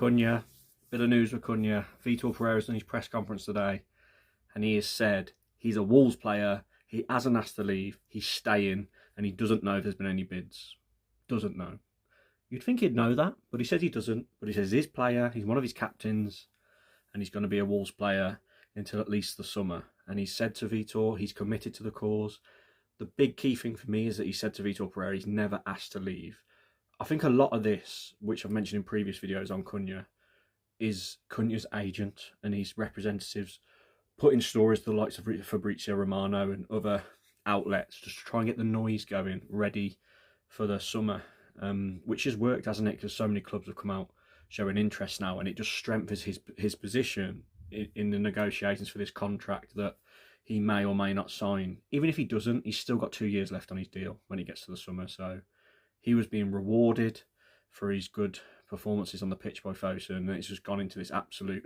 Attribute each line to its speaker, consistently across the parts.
Speaker 1: Cunha, bit of news with Cunha. Vítor Pereira's done his press conference today, and he has said he's a Wolves player. He hasn't asked to leave. He's staying, and he doesn't know if there's been any bids. Doesn't know. You'd think he'd know that, but he says he doesn't. But he says he's his player. He's one of his captains, and he's going to be a Wolves player until at least the summer. And he said to Vítor, he's committed to the cause. The big key thing for me is that he said to Vítor Pereira, he's never asked to leave. I think a lot of this, which I've mentioned in previous videos on Cunha, is Cunha's agent and his representatives putting stories to the likes of Fabrizio Romano and other outlets just to try and get the noise going, ready for the summer, which has worked, hasn't it? Because so many clubs have come out showing interest now, and it just strengthens his position in the negotiations for this contract that he may or may not sign. Even if he doesn't, he's still got 2 years left on his deal when he gets to the summer. So he was being rewarded for his good performances on the pitch by Fosun, and it's just gone into this absolute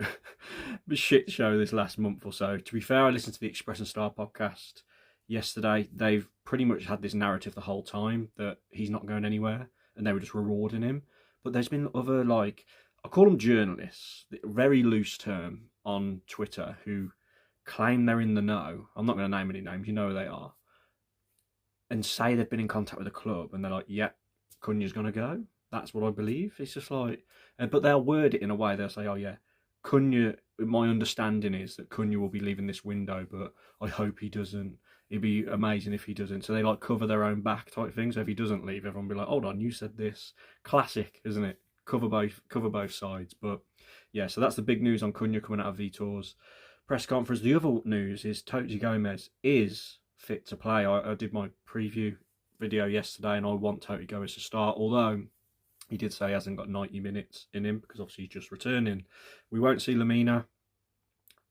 Speaker 1: shit show this last month or so. To be fair, I listened to the Express and Star podcast yesterday. They've pretty much had this narrative the whole time that he's not going anywhere, and they were just rewarding him. But there's been other, like, I call them journalists, very loose term, on Twitter, who claim they're in the know. I'm not going to name any names, you know who they are, and say they've been in contact with the club, and they're like, yeah, Cunha's going to go. That's what I believe. It's just like, but they'll word it in a way, they'll say, oh yeah, Cunha, my understanding is that Cunha will be leaving this window, but I hope he doesn't. It'd be amazing if he doesn't. So they like cover their own back type thing. So if he doesn't leave, everyone will be like, hold on, you said this. Classic, isn't it? Cover both sides. But yeah, so that's the big news on Cunha coming out of Vítor's press conference. The other news is Toti Gomes is fit to play. I did my preview video yesterday, and I want Toti Gomes to start, although he did say he hasn't got 90 minutes in him because obviously he's just returning. We won't see Lamina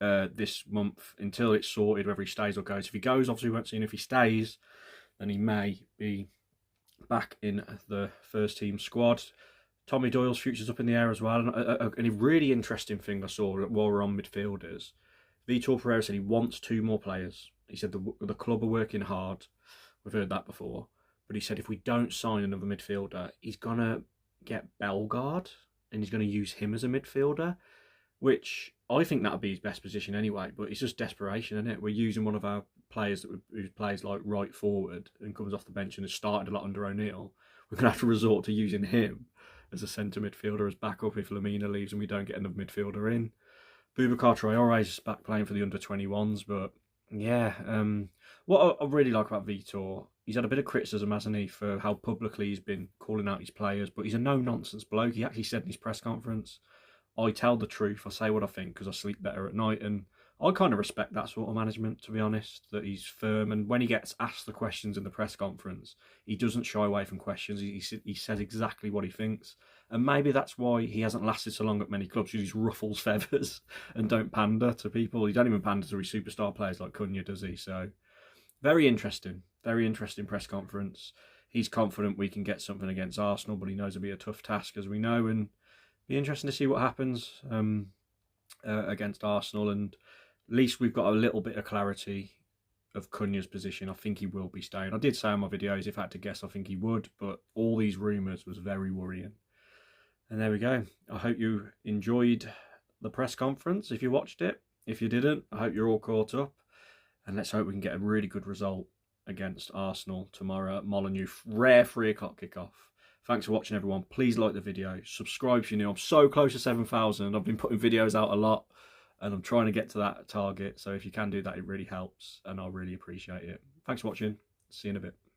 Speaker 1: this month until it's sorted whether he stays or goes. If he goes, obviously we won't see him. If he stays, then he may be back in the first team squad. Tommy Doyle's future's up in the air as well. And a really interesting thing I saw while we're on midfielders, Vítor Pereira said he wants 2 more players. He said the club are working hard. We've heard that before. But he said if we don't sign another midfielder, he's going to get Bellegarde and he's going to use him as a midfielder, which I think that would be his best position anyway. But it's just desperation, isn't it? We're using one of our players who plays like right forward and comes off the bench and has started a lot under O'Neill. We're going to have to resort to using him as a centre midfielder as backup if Lamina leaves and we don't get another midfielder in. Boubacar Traoré is back playing for the under-21s, but yeah, what I really like about Vítor, he's had a bit of criticism, hasn't he, for how publicly he's been calling out his players, but he's a no-nonsense bloke. He actually said in his press conference, I tell the truth, I say what I think because I sleep better at night, and I kind of respect that sort of management, to be honest, that he's firm, and when he gets asked the questions in the press conference, he doesn't shy away from questions. He says exactly what he thinks, and maybe that's why he hasn't lasted so long at many clubs, because he ruffles feathers and don't pander to people. He don't even pander to his superstar players like Cunha, does he? So, very interesting press conference. He's confident we can get something against Arsenal, but he knows it'll be a tough task, as we know, and be interesting to see what happens against Arsenal, and at least we've got a little bit of clarity of Cunha's position. I think he will be staying. I did say in my videos, if I had to guess, I think he would, but all these rumours was very worrying. And there we go. I hope you enjoyed the press conference if you watched it. If you didn't, I hope you're all caught up, and let's hope we can get a really good result against Arsenal tomorrow at Molineux. Rare 3 o'clock kickoff. Thanks for watching, everyone. Please like the video. Subscribe if you're new. I'm so close to 7,000. I've been putting videos out a lot, and I'm trying to get to that target. So if you can do that, it really helps, and I'll really appreciate it. Thanks for watching. See you in a bit.